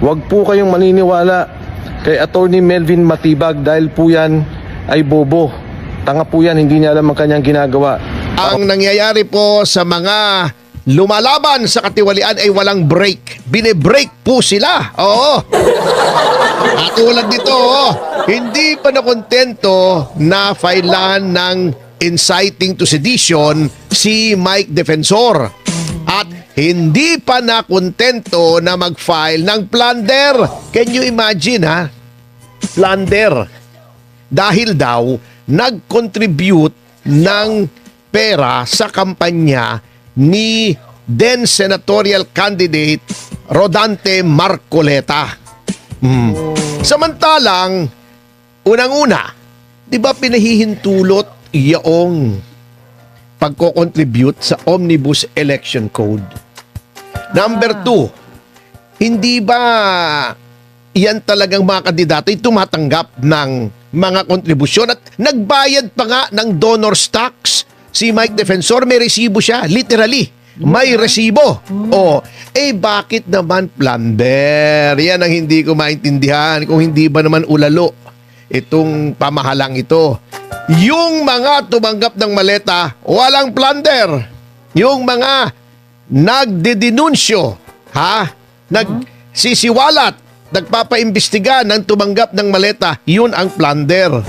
Huwag po kayong maniniwala kay Attorney Melvin Matibag dahil po yan ay bobo. Tanga po yan, hindi niya alam ang kanyang ginagawa. Ang nangyayari po sa mga lumalaban sa katiwalian ay walang break. Bine-break po sila. Oo. At tulad nito, hindi pa nakontento na filean ng inciting to sedition si Mike Defensor. At hindi pa nakontento na mag-file ng plunder. Can you imagine, ha? Plunder. Dahil daw, nag-contribute ng pera sa kampanya ni then senatorial candidate Rodante Marcoleta. Samantalang, unang-una, di ba pinahihintulot iyong pagko-contribute sa Omnibus Election Code? Number 2, hindi ba yan talagang mga kandidato ay tumatanggap ng mga kontribusyon at nagbayad pa nga ng donor's tax? Si Mike Defensor, may resibo siya. Literally, may resibo. Bakit naman plunder? Yan ang hindi ko maintindihan. Kung hindi ba naman ulalo itong pamahalang ito. Yung mga tumanggap ng maleta, walang plunder. Yung mga nagdedenunsyo, nagsisiwalat, nagpapaimbestiga ng tumanggap ng maleta, yun ang plunder.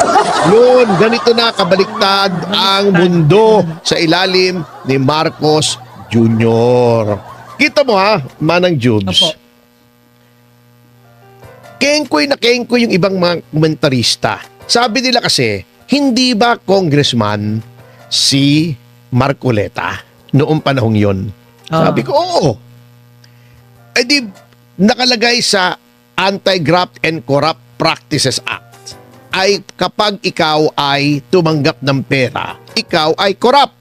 Yun, ganito na kabaliktad ang mundo sa ilalim ni Marcos Jr. Kita mo Manang Jubes. Opo. Kengkoy na kengkoy yung ibang mga komentarista. Sabi nila kasi, hindi ba congressman si Marcoleta noong panahong yon? Sabi ko, oo. Eh di, nakalagay sa Anti-Graft and Corrupt Practices Act ay kapag ikaw ay tumanggap ng pera, ikaw ay corrupt.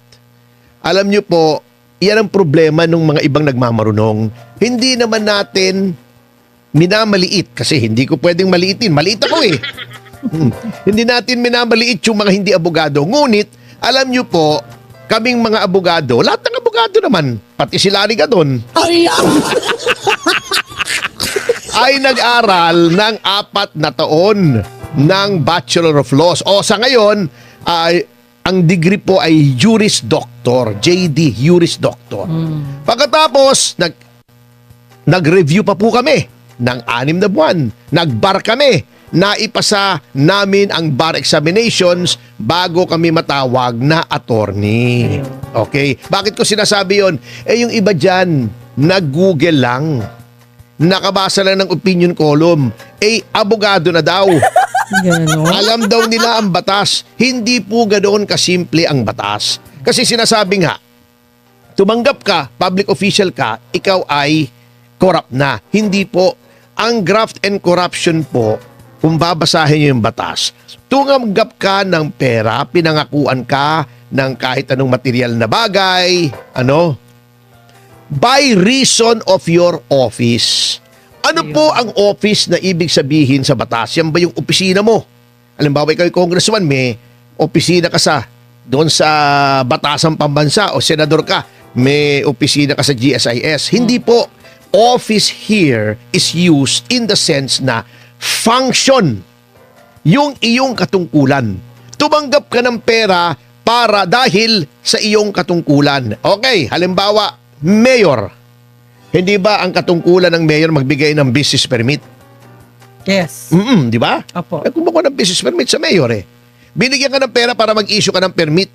Alam niyo po, yan ang problema ng mga ibang nagmamarunong. Hindi naman natin minamaliit kasi hindi ko pwedeng maliitin. Maliit ako eh. Hindi natin minamaliit yung mga hindi abogado. Ngunit, alam niyo po, kaming mga abogado, lahat ng abogado naman, pati si Larry Gadon, ay nag-aral ng 4 na taon ng Bachelor of Laws. O sa ngayon, ang degree po ay Juris Doctor, JD, Juris Doctor. Pagkatapos, nag-review pa po kami ng 6 na buwan. Nag-bar kami. Naipasa namin ang bar examinations bago kami matawag na attorney. Okay? Bakit ko sinasabi yon? Yung iba dyan, nag-google lang. Nakabasa lang ng opinion column. Abogado na daw. Alam daw nila ang batas. Hindi po ganoon kasimple ang batas. Kasi sinasabi nga, tumanggap ka, public official ka, ikaw ay corrupt na. Hindi po. Ang graft and corruption po, kung babasahin niyo yung batas, tumanggap ka ng pera, pinangakuan ka ng kahit anong material na bagay, by reason of your office. Ano po ang office na ibig sabihin sa batas? Yan ba yung opisina mo? Halimbawa, ikaw ay congressman, may opisina ka doon sa Batasang Pambansa o senador ka, may opisina ka sa GSIS. Hindi po. Office here is used in the sense na function yung iyong katungkulan. Tumanggap ka ng pera para dahil sa iyong katungkulan. Okay, halimbawa, mayor. Hindi ba ang katungkulan ng mayor magbigay ng business permit? Yes. Di ba? Opo. Kumuha ng business permit sa mayor Binigyan ka ng pera para mag-issue ka ng permit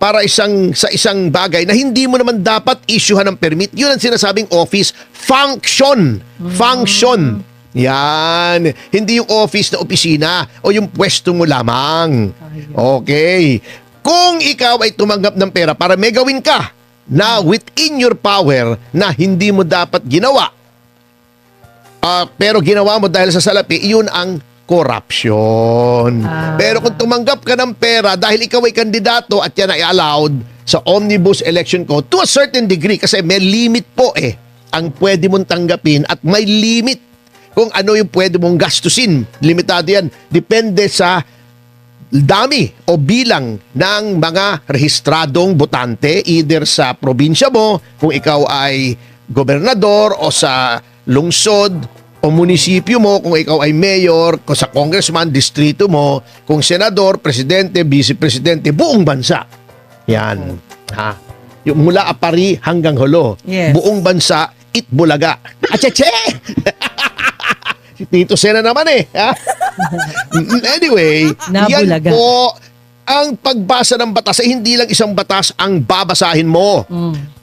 para sa isang bagay na hindi mo naman dapat issuehan ng permit. Yun ang sinasabing office function. Function. Yan. Hindi yung office na opisina o yung pwesto mo lamang. Okay. Kung ikaw ay tumanggap ng pera para may gawin ka na within your power na hindi mo dapat ginawa, pero ginawa mo dahil sa salapi, yun ang corruption. Pero kung tumanggap ka ng pera dahil ikaw ay kandidato at yan ay allowed sa Omnibus Election Code to a certain degree, kasi may limit po ang pwede mong tanggapin at may limit kung ano yung pwede mong gastusin. Limitado yan. Depende sa dami o bilang ng mga rehistradong botante either sa probinsya mo, kung ikaw ay gobernador, o sa lungsod o munisipyo mo, kung ikaw ay mayor, kung sa congressman, distrito mo, kung senador, presidente, vice-presidente, buong bansa. Yan. Ha? Yung mula Apari hanggang Holo. Yes. Buong bansa, Itbulaga. Acheche! Si Tito Sena naman eh. Ha? Anyway, yan Nabulaga. po ang pagbasa ng batas ay hindi lang isang batas ang babasahin mo.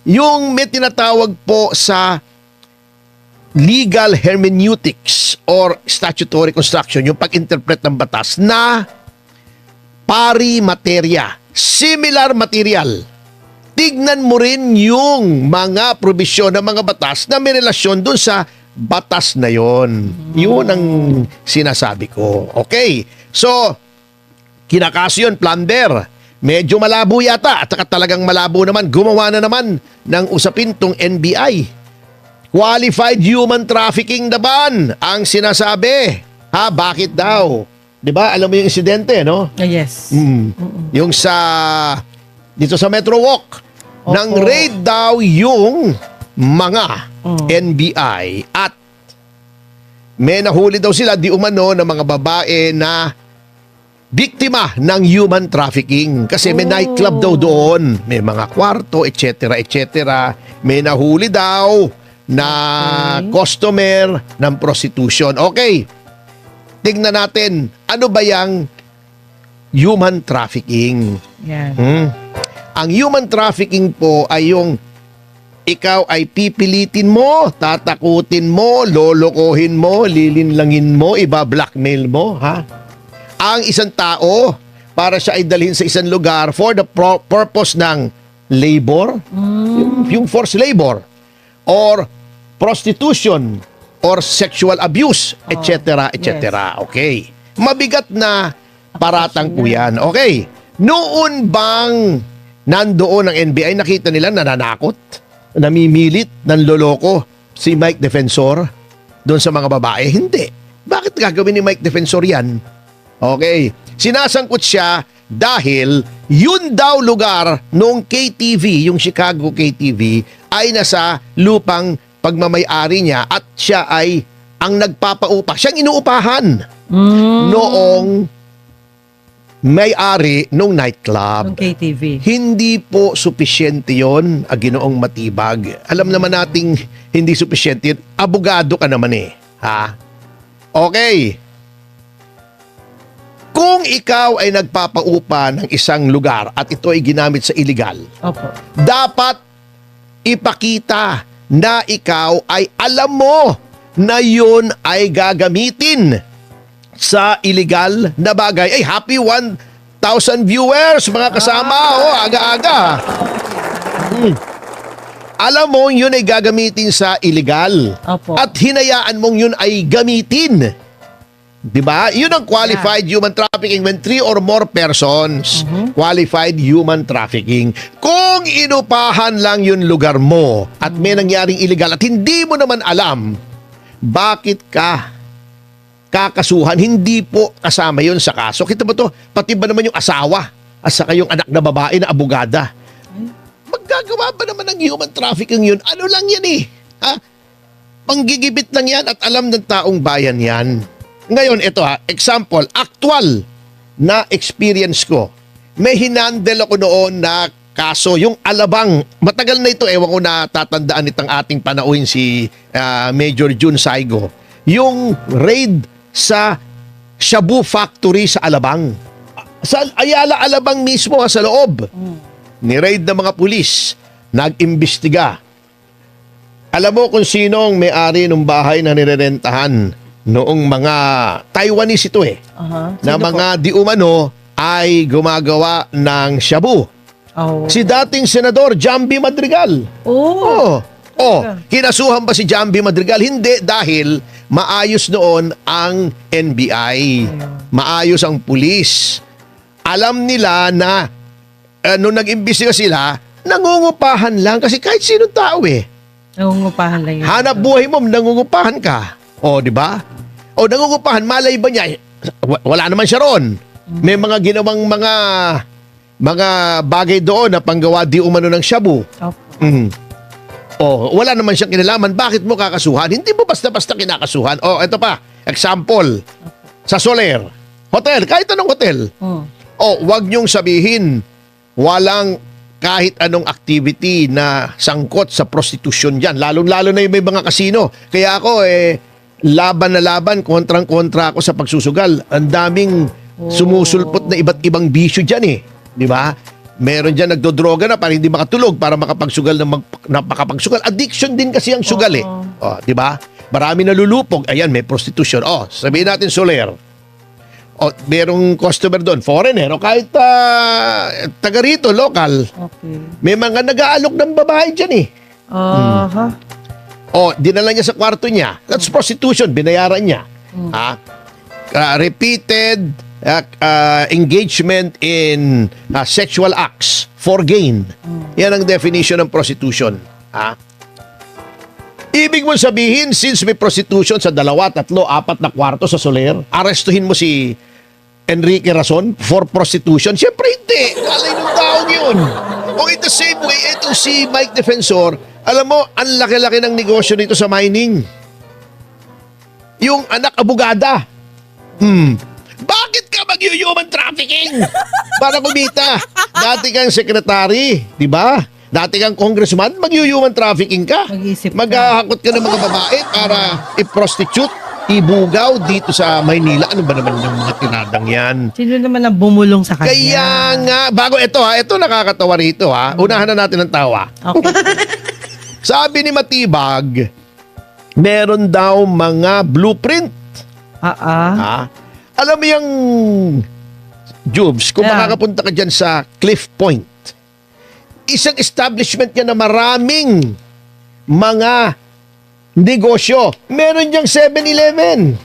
Yung may tinatawag po sa legal hermeneutics or statutory construction, yung pag-interpret ng batas na pari materia, similar material. Tignan mo rin yung mga probisyon ng mga batas na may relasyon dun sa batas na yon. Yun ang sinasabi ko. Okay. So, kinakaso yun, plunder. Medyo malabo yata at saka talagang malabo naman. Gumawa na naman ng usapin tong NBI. Qualified human trafficking naman ang sinasabi. Ha, bakit daw? 'Di ba? Alam mo yung insidente, no? Yes. Yung dito sa Metro Walk, Opo. nang raid daw yung mga NBI at may nahuli daw sila di umano ng mga babae na biktima ng human trafficking kasi may nightclub daw doon, may mga kwarto, etc. etc. May nahuli daw na customer ng prostitution. Okay, tignan natin, ano ba yung human trafficking? Yan. Ang human trafficking po ay yung ikaw ay pipilitin mo, tatakutin mo, lolokohin mo, lilinlangin mo, iba-blackmail mo, ha? Ang isang tao para siya ay dalhin sa isang lugar for the purpose ng labor, yung forced labor, or prostitution, or sexual abuse, etc., etc. Okay. Mabigat na paratang po yan. Okay. Noon bang nandoon ang NBI, nakita nila nananakot, namimilit, nanloloko si Mike Defensor doon sa mga babae? Hindi. Bakit gagawin ni Mike Defensor yan? Okay. Sinasangkot siya dahil yun daw lugar noong KTV, yung Chicago KTV, ay nasa lupang pagmamay-ari niya at siya ay ang nagpapaupa. Siyang inuupahan noong may-ari nung nightclub. Yung KTV. Hindi po supisyente yon, Ginoong Matibag. Alam naman nating hindi supisyente yun. Abogado ka naman eh. Ha? Okay. Kung ikaw ay nagpapaupa ng isang lugar at ito ay ginamit sa illegal, Opo. dapat ipakita na ikaw ay alam mo na yun ay gagamitin sa illegal na bagay. Ay, happy 1,000 viewers, mga kasama. Aga-aga. Alam mo, yun ay gagamitin sa illegal. Opo. At hinayaan mong yun ay gamitin. Diba? Yun ang qualified human trafficking when 3 or more persons. Qualified human trafficking. Kung inupahan lang yun lugar mo at may nangyaring illegal at hindi mo naman alam, bakit ka kakasuhan? Hindi po kasama yun sa kaso. Kita ba to? Pati ba naman yung asawa at saka yung anak na babae na abogada? Maggagawa ba naman ng human trafficking yun? Ano lang yan eh? Ha? Panggigibit lang yan at alam ng taong bayan yan. Ngayon, ito example, actual na experience ko. May hinandle ako noon na kaso, yung Alabang, matagal na ito, ewan ko na tatandaan itong ating panauhin si Major Jun Saigo. Yung raid sa Shabu Factory sa Alabang. Sa Ayala, Alabang mismo, sa loob. Ni-raid ng mga pulis. Nag-imbestiga. Alam mo kung sino ang may-ari ng bahay na nirerentahan noong mga Taiwanese ito eh. Na mga di umano ay gumagawa ng shabu. Si dating Senador Jambi Madrigal. Kinasuhan ba si Jambi Madrigal? Hindi, dahil maayos noon ang NBI. Maayos ang pulis. Alam nila na nung nag-imbestiga sila, nangungupahan lang kasi kahit sinong tao eh. Nangungupahan lang yun. Hanap buhay mo, nangungupahan ka. Di ba? Nangungupahan, malay ba niya? Wala naman siya ron. May mga ginawang mga bagay doon na panggawa di umano ng shabu. wala naman siyang kinalaman. Bakit mo kakasuhan? Hindi mo basta-basta kinakasuhan. Ito pa. Example. Sa Soler. Hotel. Kahit anong hotel. Wag niyong sabihin walang kahit anong activity na sangkot sa prostitution dyan. Lalo-lalo na yung may mga kasino. Kaya ako, laban na laban, kontrang-kontra ako sa pagsusugal. Ang daming sumusulpot na iba't ibang bisyo dyan eh. Di ba? Meron dyan nagdodroga na para hindi makatulog, para makapagsugal na makapagsugal. Addiction din kasi ang sugal eh. Di ba? Marami nalulupog. Ayan, may prostitution. Sabihin natin Soler. Merong customer doon, foreigner, o kahit taga rito, local. Okay. May mga nag-aalok ng babae dyan eh. Dinala niya sa kwarto niya. That's prostitution, binayaran niya. Repeated engagement in sexual acts for gain. Yan ang definition ng prostitution. Ibig mo sabihin, since may prostitution sa 2, 3, 4 na kwarto sa Soler, arestuhin mo si Enrique Razon for prostitution? Siyempre hindi. Alay ng taong yun. In the same way, itong si Mike Defensor, alam mo, ang laki-laki ng negosyo nito sa mining. Yung anak abogada. Bakit ka mag-human trafficking? Para kumita. Dati kang secretary, di ba? Dati kang congressman, mag-human trafficking ka. Mag-isip ka. Maghahakot ka ng mga babae para i-prostitute, ibugaw dito sa Maynila. Ano ba naman yung mga tinadang yan? Sino naman ang bumulong sa kanya? Kaya nga, bago ito nakakatawa rito Unahan na natin ang tawa. Okay. Sabi ni Matibag, meron daw mga blueprint. Alam mo yung Jubes, kung makakapunta ka dyan sa Cliff Point, isang establishment yan na maraming mga negosyo. Meron diyang 7-Eleven.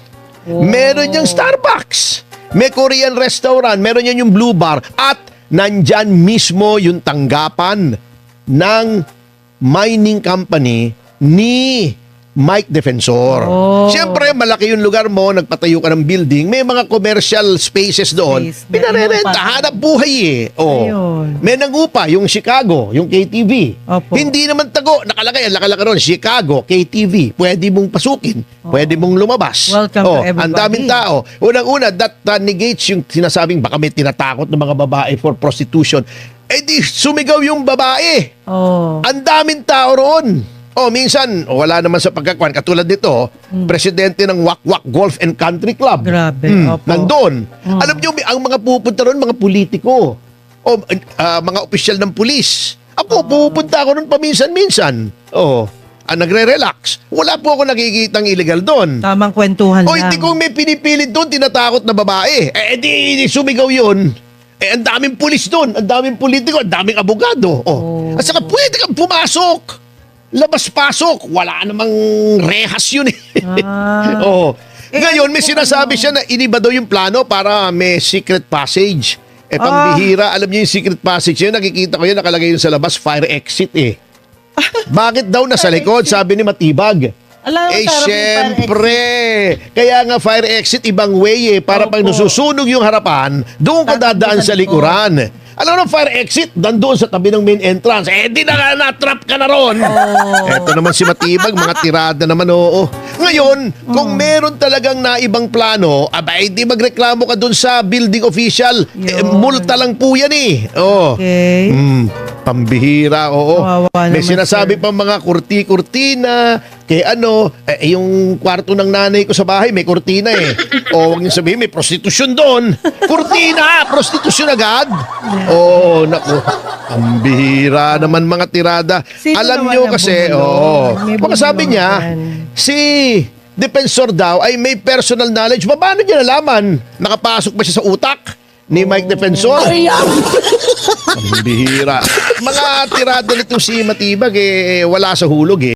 Meron diyang Starbucks. May Korean restaurant. Meron yan yung Blue Bar. At nandyan mismo yung tanggapan ng mining company ni Mike Defensor. Siyempre, malaki yung lugar mo, nagpatayo ka ng building, may mga commercial spaces doon. Pinarerenta, hanap buhay eh. May nangupa, yung Chicago, yung KTV. Hindi naman tago, nakalagay, ang laki-laki ron, Chicago, KTV. Pwede mong pasukin, pwede mong lumabas. Welcome to everybody. Ang daming tao. Unang-una, that negates yung sinasabing baka may tinatakot ng mga babae for prostitution. Di sumigaw yung babae. Ang daming tao roon. Minsan, wala naman sa pagkakuan. Katulad nito, presidente ng Wakwak Golf and Country Club. Grabe. Nandun. Alam niyo, ang mga pupunta ron, mga politiko. Mga opisyal ng pulis. Pupunta ako ron paminsan-minsan. Nagre-relax. Wala po ako nakikitang illegal doon. Tamang kwentuhan lang. Hindi kung may pinipilit doon, tinatakot na babae. Di sumigaw yun. Ang daming pulis doon, ang daming politiko, ang daming abogado. At saka pwede kang pumasok. Labas-pasok. Wala namang rehas yun eh. Ngayon, may sinasabi siya na iniba daw yung plano para may secret passage. Pambihira. Alam niyo yung secret passage yun, nakikita ko yun, nakalagay yun sa labas, fire exit eh. Bakit daw nasa likod? Sabi ni Matibag. Siyempre. Kaya nga fire exit, ibang way eh. Para pag nasusunog yung harapan, doon ka dadaan sa likuran. Alam mo, fire exit, doon sa tabi ng main entrance. Di na na-trap ka na ron. Eto naman si Matibag, mga tirada naman, Ngayon, kung meron talagang naibang plano, di magreklamo ka doon sa building official. Multa lang po yan eh. Okay. Pambihira, May sinasabi pa mga kurti-kurtina, yung kwarto ng nanay ko sa bahay, may kurtina eh. Huwag niyo sabihin, may prostitution doon. Kurtina, prostitution agad. Naku. Pambihira naman mga tirada. Alam niyo kasi, baka sabi niya, si Defensor daw ay may personal knowledge. Paano niya nalaman? Nakapasok ba siya sa utak ni Mike Defensor? Pambihira. Mga tirada nito si Matibag wala sa hulog eh.